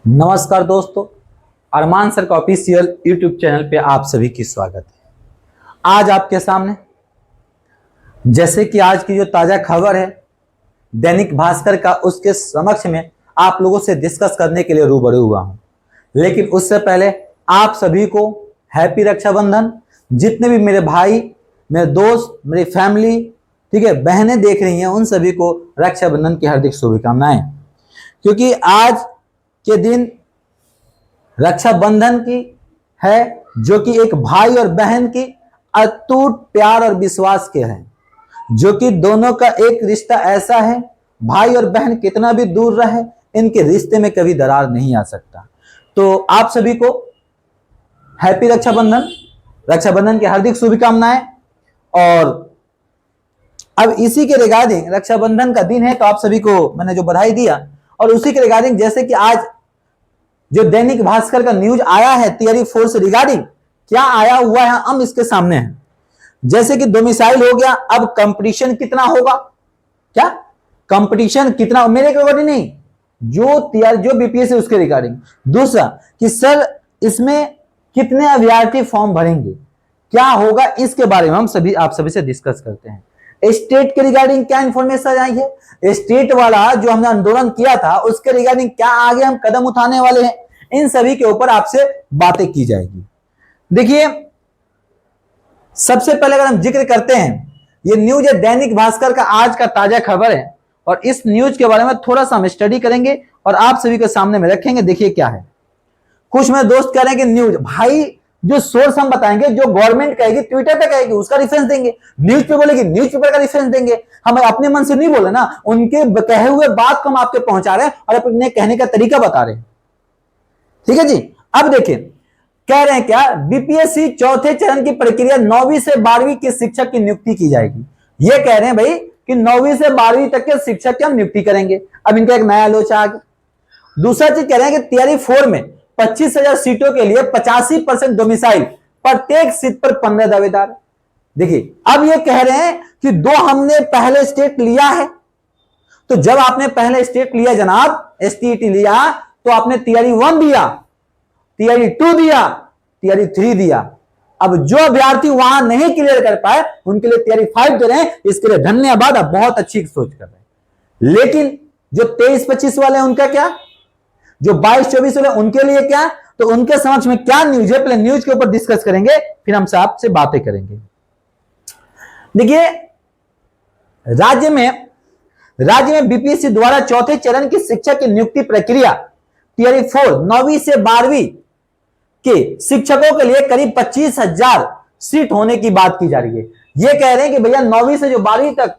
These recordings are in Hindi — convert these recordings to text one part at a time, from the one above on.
नमस्कार दोस्तों, अरमान सर का ऑफिशियल यूट्यूब चैनल पे आप सभी की स्वागत है। आज आपके सामने जैसे कि आज की जो ताजा खबर है दैनिक भास्कर का, उसके समक्ष में आप लोगों से डिस्कस करने के लिए रूबरू हुआ हूं। लेकिन उससे पहले आप सभी को हैप्पी रक्षाबंधन। जितने भी मेरे भाई, मेरे दोस्त, मेरी फैमिली, ठीक है, बहनें देख रही हैं, उन सभी को रक्षाबंधन की हार्दिक शुभकामनाएं। क्योंकि आज के दिन रक्षाबंधन की है, जो कि एक भाई और बहन की अटूट प्यार और विश्वास के हैं, जो कि दोनों का एक रिश्ता ऐसा है, भाई और बहन कितना भी दूर रहे, इनके रिश्ते में कभी दरार नहीं आ सकता। तो आप सभी को हैप्पी रक्षाबंधन, रक्षाबंधन की हार्दिक शुभकामनाएं। और अब इसी के रिगार्डिंग, रक्षाबंधन का दिन है तो आप सभी को मैंने जो बधाई दिया, और उसी के रिगार्डिंग जैसे कि आज जो दैनिक भास्कर का न्यूज आया है तिवारी 4 से रिगार्डिंग, क्या आया हुआ है हम इसके सामने हैं। जैसे कि डोमिसाइल हो गया, अब कंपटीशन कितना होगा, क्या कंपटीशन कितना, मेरे रिगार्डिंग नहीं, जो बीपीएस है उसके रिगार्डिंग। दूसरा कि सर इसमें कितने अभ्यर्थी फॉर्म भरेंगे, क्या होगा, इसके बारे में हम आप सभी से डिस्कस करते हैं। स्टेट के रिगार्डिंग क्या इंफॉर्मेशन आई है, स्टेट वाला जो हमने आंदोलन किया था उसके रिगार्डिंग क्या आगे हम कदम उठाने वाले हैं, इन सभी के ऊपर आपसे बातें की जाएगी। देखिए, सबसे पहले अगर हम जिक्र करते हैं, ये न्यूज है दैनिक भास्कर का आज का ताजा खबर है, और इस न्यूज के बारे में थोड़ा सा हम स्टडी करेंगे और आप सभी के सामने में रखेंगे। देखिए क्या है, कुछ मेरे दोस्त कह रहे हैं कि न्यूज भाई, जो सोर्स हम बताएंगे, जो गवर्नमेंट कहेगी ट्विटर पे कहेगी उसका रेफरेंस देंगे, न्यूज पे बोलेगी न्यूज पेपर का रेफरेंस देंगे। हम अपने मन से नहीं बोले ना, उनके कहे हुए बात को हम आपके पहुंचा रहे हैं और अपने कहने का तरीका बता रहे हैं। ठीक है जी। अब देखिए कह रहे हैं क्या, बीपीएससी चौथे चरण की प्रक्रिया 9वीं से 12वीं के शिक्षक की नियुक्ति की जाएगी। ये कह रहे हैं भाई कि 9वीं से 12वीं तक के शिक्षक की हम नियुक्ति करेंगे। अब इनका एक नया आलोचना आ गया। दूसरा चीज कह रहे हैं कि तिवारी 4 में 25,000 सीटों के लिए 85% डोमिसाइल, प्रत्येक सीट पर 15 दावेदार। देखिए अब ये कह रहे हैं कि दो हमने पहले स्टेट लिया है, तो जब आपने पहले स्टेट लिया जनाब, एसटीईटी लिया, तो आपने तिवारी 1 दिया, तिवारी 2 दिया, तिवारी 3 दिया। अब जो अभ्यर्थी वहां नहीं क्लियर कर पाए उनके लिए तिवारी 5 दे रहे हैं, इसके लिए धन्यवाद, आप बहुत अच्छी सोच कर रहे हैं। लेकिन जो 23-25 वाले हैं उनका क्या, जो 22-24 वाले उनके लिए क्या, तो उनके समक्ष में क्या न्यूज है, पहले न्यूज के ऊपर डिस्कस करेंगे, फिर हम आपसे बातें करेंगे। देखिए राज्य में बीपीएससी द्वारा चौथे चरण की शिक्षक की नियुक्ति प्रक्रिया तिवारी 4 9वीं से 12वीं के शिक्षकों के लिए करीब 25,000 सीट होने की बात की जा रही है। ये कह रहे हैं कि भैया 9वीं से जो 12वीं तक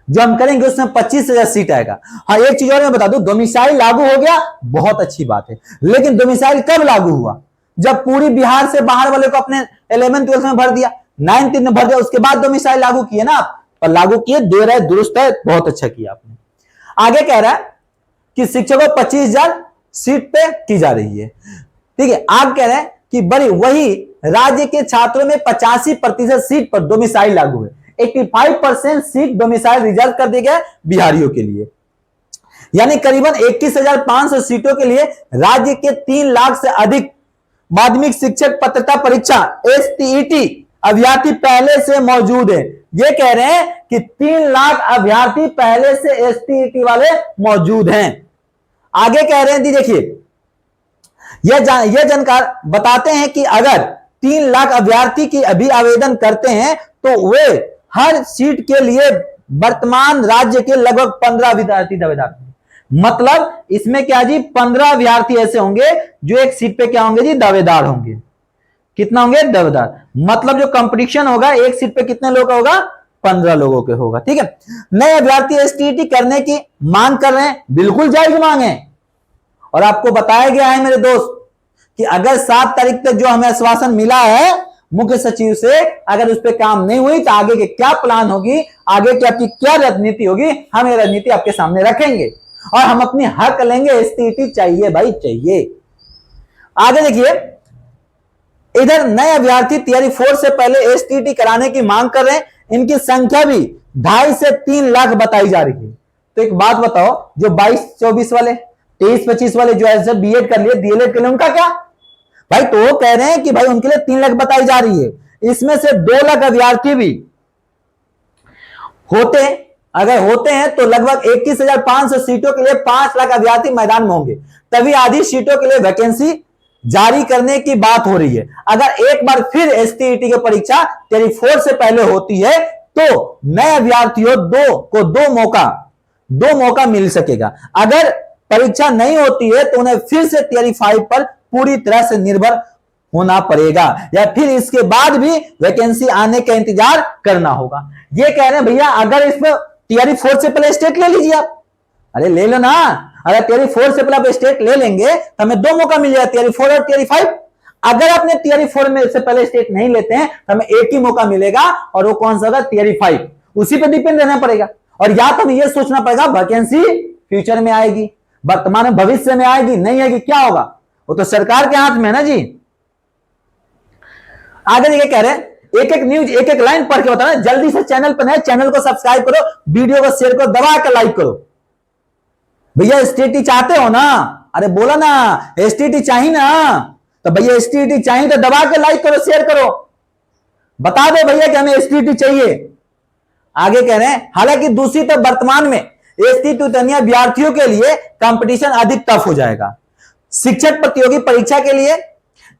जो हम करेंगे उसमें 25,000 सीट आएगा। हाँ, एक चीज और मैं बता दूं, डोमिसाइल लागू हो गया, बहुत अच्छी बात है, लेकिन डोमिसाइल कब लागू हुआ, जब पूरी बिहार से बाहर वाले को अपने 11th-12th में भर दिया, 9th में भर दिया, उसके बाद डोमिसाइल लागू किए ना आप, पर लागू किए, देर है दुरुस्त है, बहुत अच्छा किया आपने। आगे कह रहा है कि शिक्षकों 25,000 सीट पे की जा रही है। ठीक है, आप कह रहे हैं कि बड़ी वही राज्य के छात्रों में 85% सीट पर डोमिसाइल लागू है, 85% सीट डोमिसाइल रिजर्व कर दिए गए बिहारियों के लिए, यानी करीबन 21,500 सीटों के लिए राज्य के 3 लाख से अधिक माध्यमिक शिक्षक पात्रता परीक्षा एसटीईटी अभ्यर्थी पहले से मौजूद है। ये कह रहे हैं कि 3 लाख अभ्यर्थी पहले से एसटीईटी वाले मौजूद हैं। आगे कह रहे हैं, देखिए यह जानकार बताते हैं कि अगर 3 लाख अभ्यर्थी की अभी आवेदन करते हैं तो वे हर सीट के लिए वर्तमान राज्य के लगभग 15 विद्यार्थी दावेदार। मतलब इसमें क्या जी, 15 अभ्यर्थी ऐसे होंगे जो एक सीट पे क्या होंगे जी, दावेदार होंगे। कितना होंगे, दावेदार। मतलब जो कंपटीशन होगा एक सीट पे कितने लोग का होगा, 15 लोगों के होगा। ठीक है, नए अभ्यर्थी एसटीईटी करने की मांग कर रहे हैं, बिल्कुल जायज मांग है, और आपको बताया गया है मेरे दोस्त कि अगर 7 तारीख तक जो हमें आश्वासन मिला है मुख्य सचिव से, अगर उस पर काम नहीं हुई तो आगे के क्या प्लान होगी, आगे की आपकी क्या रणनीति होगी, हम ये रणनीति आपके सामने रखेंगे और हम अपनी हक लेंगे। एसटीईटी चाहिए भाई, चाहिए। आगे देखिए, इधर नए अभ्यर्थी तिवारी 4 से पहले एसटीईटी कराने की मांग कर रहे हैं, इनकी संख्या भी 2.5 से 3 लाख बताई जा रही है। तो एक बात बताओ, जो 22-24 वाले 23-25 वाले जो है बीएड कर लिए, डीएलएड कर लिए, उनका क्या भाई? तो वो कह रहे हैं कि भाई उनके लिए 3 लाख बताई जा रही है, इसमें से 2 लाख अभ्यर्थी भी होते हैं, अगर होते हैं तो लगभग 21,500 सीटों के लिए 5 लाख अभ्यर्थी मैदान में होंगे, तभी आधी सीटों के लिए वैकेंसी जारी करने की बात हो रही है। अगर एक बार फिर एसटीईटी की परीक्षा 24 से पहले होती है तो नए अभ्यर्थियों को दो मौका मिल सकेगा। अगर परीक्षा नहीं होती है तो उन्हें फिर से थियरी 5 पर पूरी तरह से निर्भर होना पड़ेगा, या फिर इसके बाद भी वैकेंसी आने का इंतजार करना होगा। ये कह रहे हैं भैया अगर इसमें थियरी 4 से पहले स्टेट ले लीजिए आप। अरे ले लो ना, अगर थियरी 4 से पहले आप स्टेट ले लेंगे तो हमें 2 मौका मिल जाएगा, थियरी 4 और थियरी 5। अगर आपने थियरी 4 में से पहले स्टेट नहीं लेते हैं तो हमें एक ही मौका मिलेगा, और वो कौन सा होगा? थियरी 5। उसी पे डिपेंड रहना पड़ेगा। और या तो हमें यह सोचना पड़ेगा वैकेंसी फ्यूचर में आएगी, वर्तमान में, भविष्य में आएगी, नहीं आएगी, क्या होगा? वो तो सरकार के हाथ में है ना जी। आगे देखिए कह रहे हैं, एक एक न्यूज, एक एक लाइन पढ़ के बताना। जल्दी से चैनल पर नए, चैनल को सब्सक्राइब करो, वीडियो को शेयर करो, दबा के लाइक करो। भैया एसटीटी चाहते हो ना? अरे बोला ना एसटीटी चाहिए ना, तो भैया एसटीटी चाहिए तो दबा के लाइक करो, शेयर करो, बता दो भैया कि हमें एसटीटी चाहिए। आगे कह रहे हैं, हालांकि दूसरी तरफ वर्तमान में एसटीटी अभ्यर्थियों के लिए कंपटीशन अधिक टफ हो जाएगा। शिक्षक प्रतियोगी परीक्षा के लिए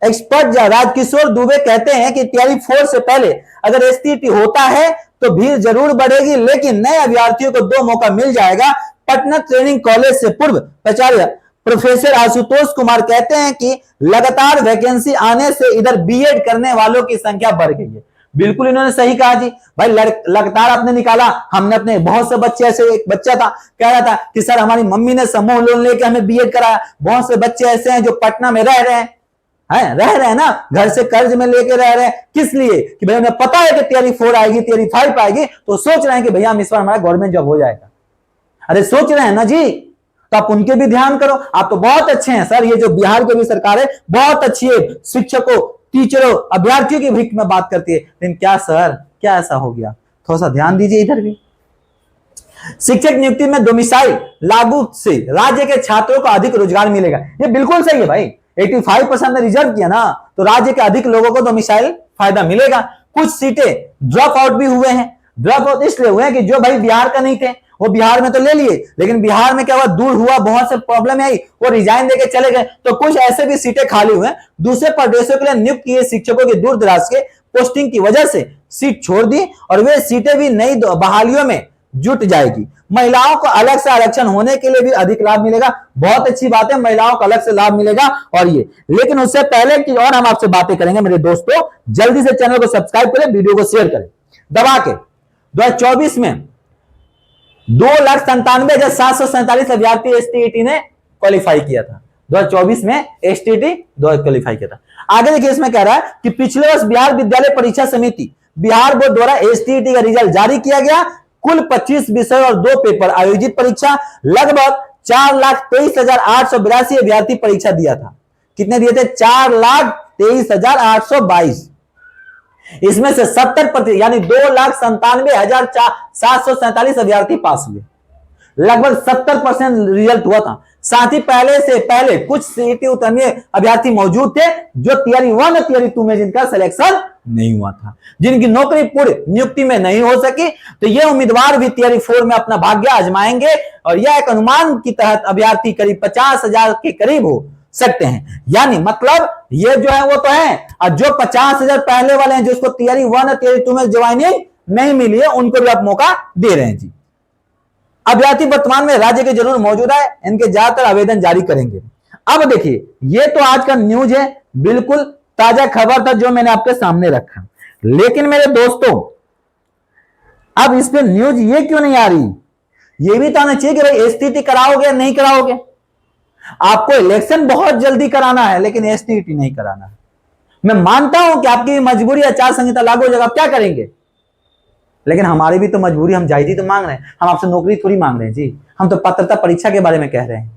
एक्सपर्ट राजकिशोर दुबे कहते हैं कि थियरी 4 से पहले अगर एसटीटी होता है तो भीड़ जरूर बढ़ेगी, लेकिन नए अभ्यर्थियों को 2 मौका मिल जाएगा। पटना ट्रेनिंग कॉलेज से पूर्व प्राचार्य प्रोफेसर आशुतोष कुमार कहते हैं कि लगातार वैकेंसी आने से इधर बीएड करने वालों की संख्या बढ़ गई है। बिल्कुल इन्होंने सही कहा जी। भाई लगातार आपने निकाला, हमने अपने बहुत से बच्चे, ऐसे एक बच्चा था कह रहा था कि सर हमारी मम्मी ने समूह लोन लेके हमें बीएड कराया। बहुत से बच्चे ऐसे हैं जो पटना में रह रहे हैं ना, घर से कर्ज में लेके रह रहे हैं। किस लिए? कि भाई उन्हें पता है कि थियरी 4 आएगी, थियरी 5 आएगी, तो सोच रहे हैं कि भैया हम इस बार हमारा गवर्नमेंट जॉब हो जाएगा। अरे सोच रहे हैं ना जी, तो आप उनके भी ध्यान करो। आप तो बहुत अच्छे हैं सर, ये जो बिहार की भी सरकार है बहुत अच्छी है, शिक्षकों, टीचरों, अभ्यर्थियों की हित में बात करती है, लेकिन क्या सर, क्या ऐसा हो गया? थोड़ा सा ध्यान दीजिए इधर भी। शिक्षक नियुक्ति में डोमिसाइल लागू से राज्य के छात्रों को अधिक रोजगार मिलेगा। ये बिल्कुल सही है भाई। 85% ने रिजर्व किया ना, तो राज्य के अधिक लोगों को डोमिसाइल फायदा मिलेगा। कुछ सीटें ड्रॉप आउट भी हुए हैं। ड्रॉप आउट इसलिए हुए हैं कि जो भाई बिहार का नहीं थे वो बिहार में तो ले लिए, लेकिन बिहार में क्या हुआ, दूर हुआ, बहुत से प्रॉब्लम आई, वो रिजाइन देके चले गए। तो कुछ ऐसे भी सीटें खाली हुए हैं। दूसरे प्रदेशों के लिए नियुक्त किए शिक्षकों की दूर दराज के पोस्टिंग की वजह से सीट छोड़ दी, और वे सीटें भी नई बहालियों में जुट जाएगी। महिलाओं को अलग से आरक्षण होने के लिए भी अधिक लाभ मिलेगा। बहुत अच्छी बात है, महिलाओं को अलग से लाभ मिलेगा। और ये, लेकिन उससे पहले की और हम आपसे बातें करेंगे मेरे दोस्तों, जल्दी से चैनल को सब्सक्राइब करें, वीडियो को शेयर करें दबा के। 2024 में 2,97,747 अभ्यर्थी एसटीईटी ने क्वालिफाई किया था। 2024 में एसटीईटी क्वालिफाई किया था। आगे देखिए, इसमें कह रहा है कि पिछले वर्ष बिहार विद्यालय परीक्षा समिति बिहार बोर्ड द्वारा एसटीईटी का रिजल्ट जारी किया गया। कुल 25 विषय और 2 पेपर आयोजित परीक्षा, लगभग 4,23,882 अभ्यर्थी परीक्षा दिया था। कितने दिए थे? 4,23,822। इसमें से 70% यानी 2,97,747 अभ्यर्थी पास हुए। लगभग 70% रिजल्ट हुआ था। साथ ही पहले कुछ सीटी उतरने अभ्यर्थी मौजूद थे जो थियरी 1 और थियरी 2 में जिनका सिलेक्शन नहीं हुआ था, जिनकी नौकरी पूरी नियुक्ति में नहीं हो सकी। तो ये उम्मीदवार भी थियरी 4 में अपना भाग्य आजमाएंगे, और यह एक अनुमान के तहत अभ्यर्थी करीब 50,000 के करीब हो सकते हैं। यानी मतलब ये जो है वो तो है, और जो 50,000 पहले वाले हैं जिसको थियरी 1 और थियरी 2 में ज्वाइनिंग नहीं मिली है, उनको भी आप मौका दे रहे हैं जी। अभ्यर्थी वर्तमान में राज्य के जरूर मौजूद है, इनके ज्यादातर आवेदन जारी करेंगे। अब देखिए, ये तो आज का न्यूज है, बिल्कुल ताजा खबर था जो मैंने आपके सामने रखा। लेकिन मेरे दोस्तों, अब इस पे न्यूज ये क्यों नहीं आ रही? ये भी तो आना चाहिए कि भाई एसटीटी कराओगे नहीं कराओगे। आपको इलेक्शन बहुत जल्दी कराना है, लेकिन एसटीटी नहीं कराना है। मैं मानता हूं कि आपकी मजबूरी, आचार संहिता लागू हो जाएगा, आप क्या करेंगे? लेकिन हमारी भी तो मजबूरी, हम जायजी तो मांग रहे हैं, हम आपसे नौकरी थोड़ी मांग रहे हैं जी, हम तो पात्रता परीक्षा के बारे में कह रहे हैं।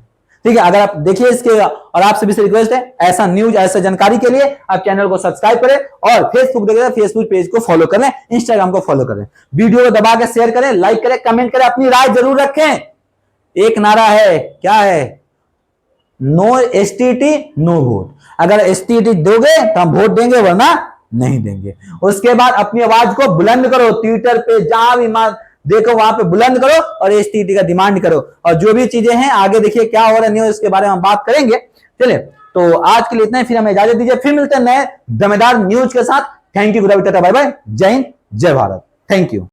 ठीक है, अगर आप देखिए इसके, और आपसे भी रिक्वेस्ट है, ऐसा न्यूज, ऐसा जानकारी के लिए आप चैनल को सब्सक्राइब करें, और फेसबुक देखें फेसबुक पेज को फॉलो करें, इंस्टाग्राम को फॉलो करें, वीडियो को दबा के शेयर करें, लाइक करें, कमेंट करें, अपनी राय जरूर रखें। एक नारा है, क्या है? No STT no vote. अगर एसटीटी दोगे तो हम वोट देंगे, वरना नहीं देंगे। उसके बाद अपनी आवाज को बुलंद करो, ट्विटर पे जहां भी देखो वहां पे बुलंद करो और एसटीटी का डिमांड करो। और जो भी चीजें हैं आगे देखिए क्या हो रहा है न्यूज, इसके बारे में हम बात करेंगे। चलिए तो आज के लिए इतना ही, फिर हमें इजाजत दीजिए, फिर मिलते हैं नए दमदार न्यूज के साथ। Thank you, good tata, bye bye, जय हिंद, जय भारत, थैंक यू।